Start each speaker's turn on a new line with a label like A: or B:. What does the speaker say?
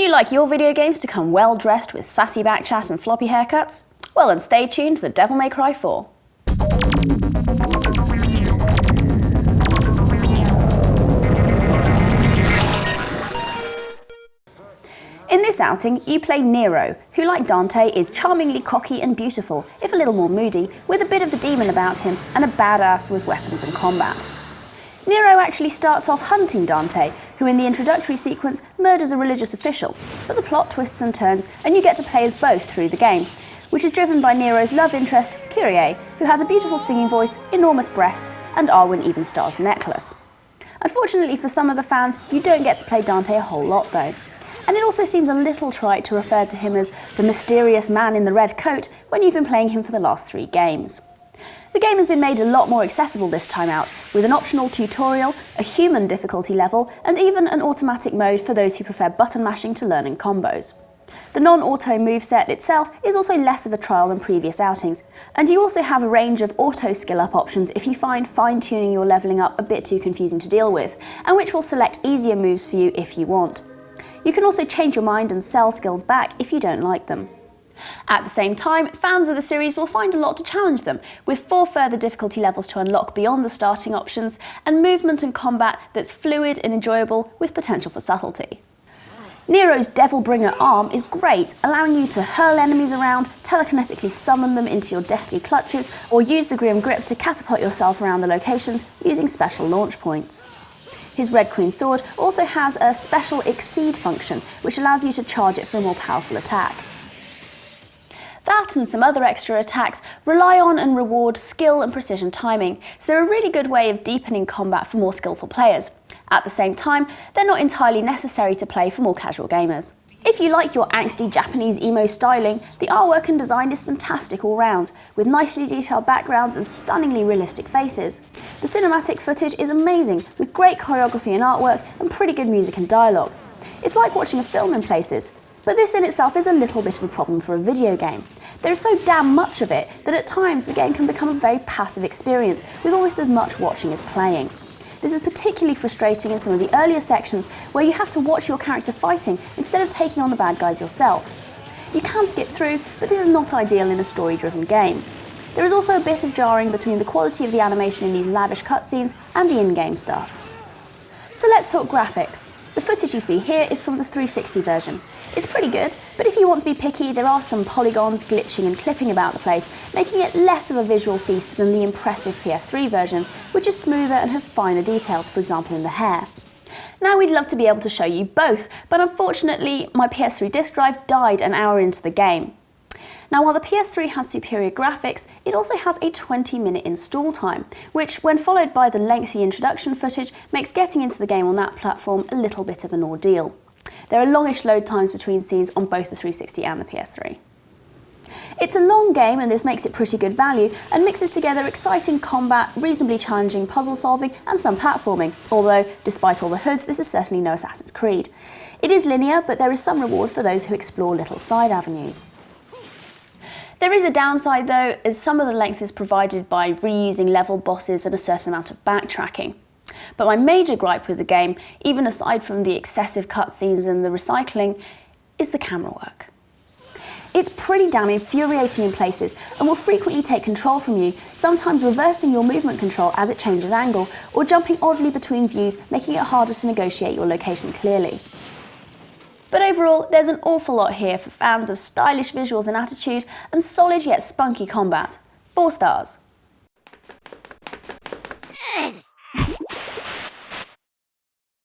A: you like your video games to come well dressed with sassy backchat and floppy haircuts? Well then stay tuned for Devil May Cry 4. In this outing, you play Nero, who like Dante is charmingly cocky and beautiful, if a little more moody, with a bit of the demon about him and a badass with weapons and combat. Nero actually starts off hunting Dante, who in the introductory sequence murders a religious official, but the plot twists and turns and you get to play as both through the game, which is driven by Nero's love interest, Kyrie, who has a beautiful singing voice, enormous breasts, and Arwen Evenstar's necklace. Unfortunately for some of the fans, you don't get to play Dante a whole lot though. And it also seems a little trite to refer to him as the mysterious man in the red coat when you've been playing him for the last 3 games. The game has been made a lot more accessible this time out, with an optional tutorial, a human difficulty level, and even an automatic mode for those who prefer button mashing to learning combos. The non-auto moveset itself is also less of a trial than previous outings, and you also have a range of auto skill up options if you find fine-tuning your levelling up a bit too confusing to deal with, and which will select easier moves for you if you want. You can also change your mind and sell skills back if you don't like them. At the same time, fans of the series will find a lot to challenge them, with 4 further difficulty levels to unlock beyond the starting options, and movement and combat that's fluid and enjoyable with potential for subtlety. Nero's Devilbringer arm is great, allowing you to hurl enemies around, telekinetically summon them into your deathly clutches, or use the Grim Grip to catapult yourself around the locations using special launch points. His Red Queen sword also has a special Exceed function, which allows you to charge it for a more powerful attack. That and some other extra attacks rely on and reward skill and precision timing, so they're a really good way of deepening combat for more skillful players. At the same time, they're not entirely necessary to play for more casual gamers. If you like your angsty Japanese emo styling, the artwork and design is fantastic all round, with nicely detailed backgrounds and stunningly realistic faces. The cinematic footage is amazing, with great choreography and artwork and pretty good music and dialogue. It's like watching a film in places. But this in itself is a little bit of a problem for a video game. There is so damn much of it that at times the game can become a very passive experience, with almost as much watching as playing. This is particularly frustrating in some of the earlier sections where you have to watch your character fighting instead of taking on the bad guys yourself. You can skip through, but this is not ideal in a story-driven game. There is also a bit of jarring between the quality of the animation in these lavish cutscenes and the in-game stuff. So let's talk graphics. The footage you see here is from the 360 version. It's pretty good, but if you want to be picky, there are some polygons, glitching and clipping about the place, making it less of a visual feast than the impressive PS3 version, which is smoother and has finer details, for example in the hair. Now we'd love to be able to show you both, but unfortunately my PS3 disk drive died an hour into the game. Now while the PS3 has superior graphics, it also has a 20-minute install time, which when followed by the lengthy introduction footage makes getting into the game on that platform a little bit of an ordeal. There are longish load times between scenes on both the 360 and the PS3. It's a long game and this makes it pretty good value and mixes together exciting combat, reasonably challenging puzzle solving and some platforming, although despite all the hoods this is certainly no Assassin's Creed. It is linear, but there is some reward for those who explore little side avenues. There is a downside though, as some of the length is provided by reusing level bosses and a certain amount of backtracking. But my major gripe with the game, even aside from the excessive cutscenes and the recycling, is the camera work. It's pretty damn infuriating in places and will frequently take control from you, sometimes reversing your movement control as it changes angle, or jumping oddly between views, making it harder to negotiate your location clearly. But overall, there's an awful lot here for fans of stylish visuals and attitude and solid yet spunky combat. 4 stars.